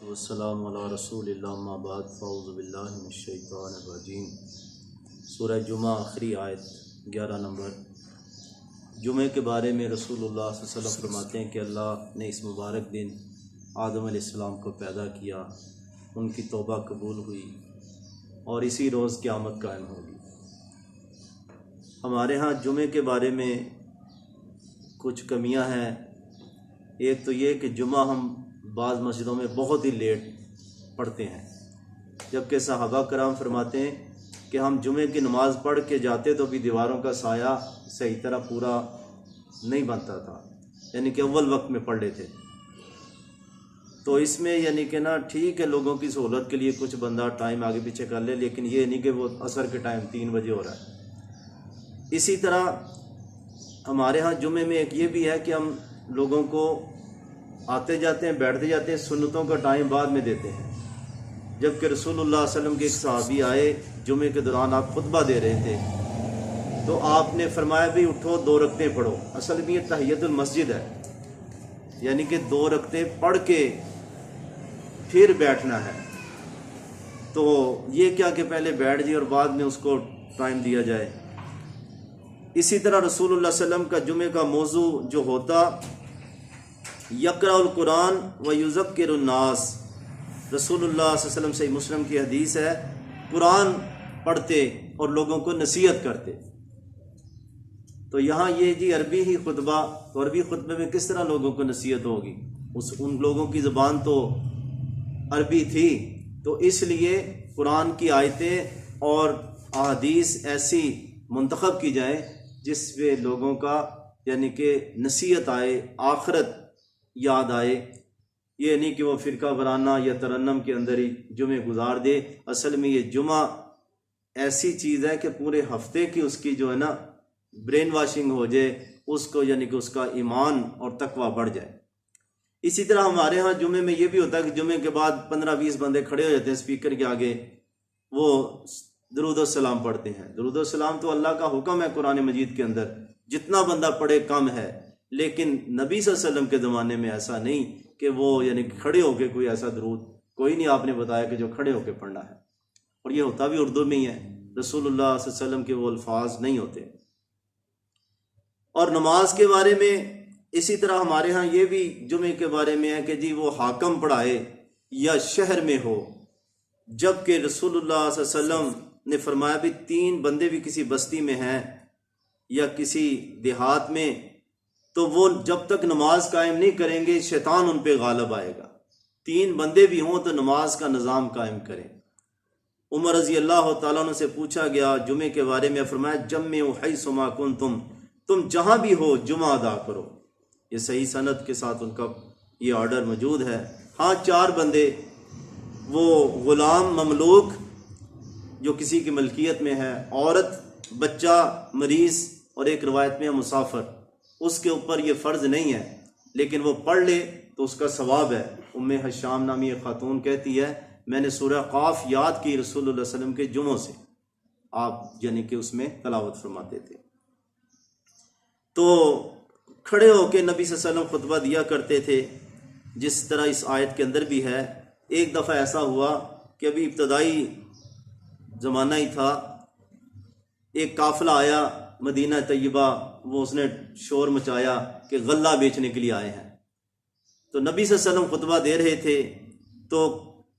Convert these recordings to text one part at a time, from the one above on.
والسلام علی رسول اللہ اما بعد فاعوذ باللہ من الشیطان الرجیم۔ سورہ جمعہ آخری آیت 11 نمبر۔ جمعے کے بارے میں رسول اللہ صلی اللہ علیہ وسلم فرماتے ہیں کہ اللہ نے اس مبارک دن آدم علیہ السلام کو پیدا کیا، ان کی توبہ قبول ہوئی اور اسی روز قیامت قائم ہوگی۔ ہمارے ہاں جمعے کے بارے میں کچھ کمیاں ہیں۔ ایک تو یہ کہ جمعہ ہم بعض مسجدوں میں بہت ہی لیٹ پڑھتے ہیں، جبکہ صحابہ کرام فرماتے ہیں کہ ہم جمعے کی نماز پڑھ کے جاتے تو بھی دیواروں کا سایہ صحیح طرح پورا نہیں بنتا تھا، یعنی کہ اول وقت میں پڑھ لیتے۔ تو اس میں یعنی کہ نا ٹھیک ہے، لوگوں کی سہولت کے لیے کچھ بندہ ٹائم آگے پیچھے کر لے، لیکن یہ نہیں کہ وہ عصر کے ٹائم 3 بجے ہو رہا ہے۔ اسی طرح ہمارے ہاں جمعے میں ایک یہ بھی ہے کہ ہم لوگوں کو آتے جاتے ہیں، بیٹھتے جاتے ہیں، سنتوں کا ٹائم بعد میں دیتے ہیں، جبکہ رسول اللہ صلی اللہ علیہ وسلم کے ایک صحابی آئے جمعے کے دوران، آپ خطبہ دے رہے تھے تو آپ نے فرمایا بھی اٹھو 2 رکعتیں پڑھو۔ اصل میں یہ تحیۃ المسجد ہے، یعنی کہ 2 رکعتیں پڑھ کے پھر بیٹھنا ہے۔ تو یہ کیا کہ پہلے بیٹھ جائے اور بعد میں اس کو ٹائم دیا جائے۔ اسی طرح رسول اللہ صلی اللہ علیہ وسلم کا جمعے کا موضوع جو ہوتا یقرأ القرآن و یذکر الناس، رسول اللہ صلی اللہ علیہ وسلم سے مسلم کی حدیث ہے، قرآن پڑھتے اور لوگوں کو نصیحت کرتے۔ تو یہاں یہ جی عربی ہی خطبہ، تو عربی خطبے میں کس طرح لوگوں کو نصیحت ہوگی؟ ان لوگوں کی زبان تو عربی تھی، تو اس لیے قرآن کی آیتیں اور احادیث ایسی منتخب کی جائیں جس پہ لوگوں کا یعنی کہ نصیحت آئے، آخرت یاد آئے۔ یہ نہیں کہ وہ فرقہ وارانہ یا ترنم کے اندر ہی جمعے گزار دے۔ اصل میں یہ جمعہ ایسی چیز ہے کہ پورے ہفتے کی اس کی جو ہے نا برین واشنگ ہو جائے، اس کو یعنی کہ اس کا ایمان اور تقوی بڑھ جائے۔ اسی طرح ہمارے ہاں جمعے میں یہ بھی ہوتا ہے کہ جمعے کے بعد 15-20 بندے کھڑے ہو جاتے ہیں اسپیکر کے آگے، وہ درود و سلام پڑھتے ہیں۔ درود و سلام تو اللہ کا حکم ہے قرآن مجید کے اندر، جتنا بندہ پڑھے کم ہے، لیکن نبی صلی اللہ علیہ وسلم کے زمانے میں ایسا نہیں کہ وہ یعنی کھڑے ہو کے کوئی ایسا درود کوئی نہیں آپ نے بتایا کہ جو کھڑے ہو کے پڑھنا ہے، اور یہ ہوتا بھی اردو میں ہی ہے، رسول اللہ صلی اللہ علیہ وسلم کے وہ الفاظ نہیں ہوتے۔ اور نماز کے بارے میں اسی طرح ہمارے ہاں یہ بھی جمعے کے بارے میں ہے کہ جی وہ حاکم پڑھائے یا شہر میں ہو، جبکہ رسول اللہ صلی اللہ علیہ وسلم نے فرمایا بھی 3 بندے بھی کسی بستی میں ہیں یا کسی دیہات میں، تو وہ جب تک نماز قائم نہیں کریں گے شیطان ان پہ غالب آئے گا۔ 3 بندے بھی ہوں تو نماز کا نظام قائم کریں۔ عمر رضی اللہ تعالیٰ عنہ سے پوچھا گیا جمعے کے بارے میں، فرمایا جمعوا حیث ما کنتم، تم جہاں بھی ہو جمعہ ادا کرو۔ یہ صحیح سند کے ساتھ ان کا یہ آرڈر موجود ہے۔ ہاں 4 بندے، وہ غلام مملوک جو کسی کی ملکیت میں ہے، عورت، بچہ، مریض، اور ایک روایت میں مسافر، اس کے اوپر یہ فرض نہیں ہے، لیکن وہ پڑھ لے تو اس کا ثواب ہے۔ ام حشام نامی ایک خاتون کہتی ہے میں نے سورہ قاف یاد کی رسول اللہ صلی اللہ علیہ وسلم کے جمعوں سے، آپ یعنی کہ اس میں تلاوت فرماتے تھے۔ تو کھڑے ہو کے نبی صلی اللہ علیہ وسلم خطبہ دیا کرتے تھے، جس طرح اس آیت کے اندر بھی ہے۔ ایک دفعہ ایسا ہوا کہ ابھی ابتدائی زمانہ ہی تھا، ایک قافلہ آیا مدینہ طیبہ، وہ اس نے شور مچایا کہ غلہ بیچنے کے لیے آئے ہیں۔ تو نبی صلی اللہ علیہ وسلم خطبہ دے رہے تھے، تو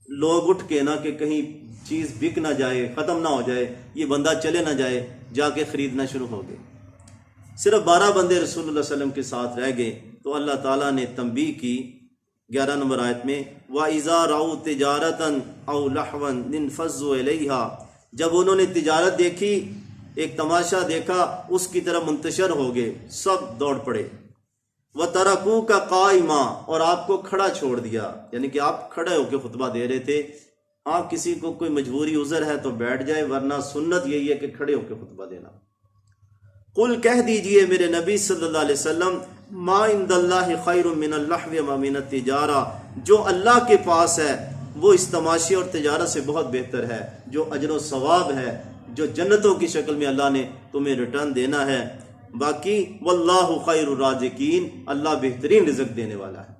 لوگ اٹھ کے نا کہ کہیں چیز بک نہ جائے، ختم نہ ہو جائے، یہ بندہ چلے نہ جائے، جا کے خریدنا شروع ہو گئے۔ صرف 12 بندے رسول اللہ صلی اللہ علیہ وسلم کے ساتھ رہ گئے، تو اللہ تعالیٰ نے تنبیہ کی 11 نمبر آیت میں، وَإِذَا رَأَوْا تِجَارَةً أَوْ لَهْوًا انفضوا إِلَيْهَا، جب انہوں نے تجارت دیکھی، ایک تماشا دیکھا، اس کی طرف منتشر ہو گئے، سب دوڑ پڑے۔ وَتَرَكُوكَ قَائِمًا، اور آپ کو کھڑا چھوڑ دیا، یعنی کہ آپ کھڑے ہو کے خطبہ دے رہے تھے۔ آپ کسی کو کوئی مجبوری عذر ہے تو بیٹھ جائے، ورنہ سنت یہی ہے کہ کھڑے ہو کے خطبہ دینا۔ قل کہہ دیجئے میرے نبی صلی اللہ علیہ وسلم، ما عند اللہ خیر من اللہو و من التجارہ، جو اللہ کے پاس ہے وہ اس تماشے اور تجارت سے بہت بہتر ہے، جو اجر و ثواب ہے، جو جنتوں کی شکل میں اللہ نے تمہیں ریٹرن دینا ہے۔ باقی واللہ خیر الرازقین، اللہ بہترین رزق دینے والا ہے۔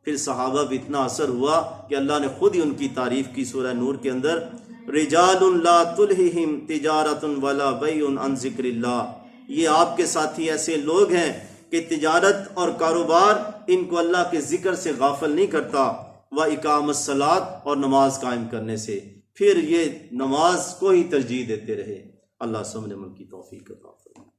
پھر صحابہ بھی اتنا اثر ہوا کہ اللہ نے خود ہی ان کی تعریف کی سورہ نور کے اندر، رجال لا تلہہم تجارت ولا بیع عن ذکر اللہ، یہ آپ کے ساتھی ایسے لوگ ہیں کہ تجارت اور کاروبار ان کو اللہ کے ذکر سے غافل نہیں کرتا، وَإِقَامَ الصَّلَاةِ، اور نماز قائم کرنے سے، پھر یہ نماز کو ہی ترجیح دیتے رہے۔ اللہ سمجھنے کی توفیق عطا فرمائے۔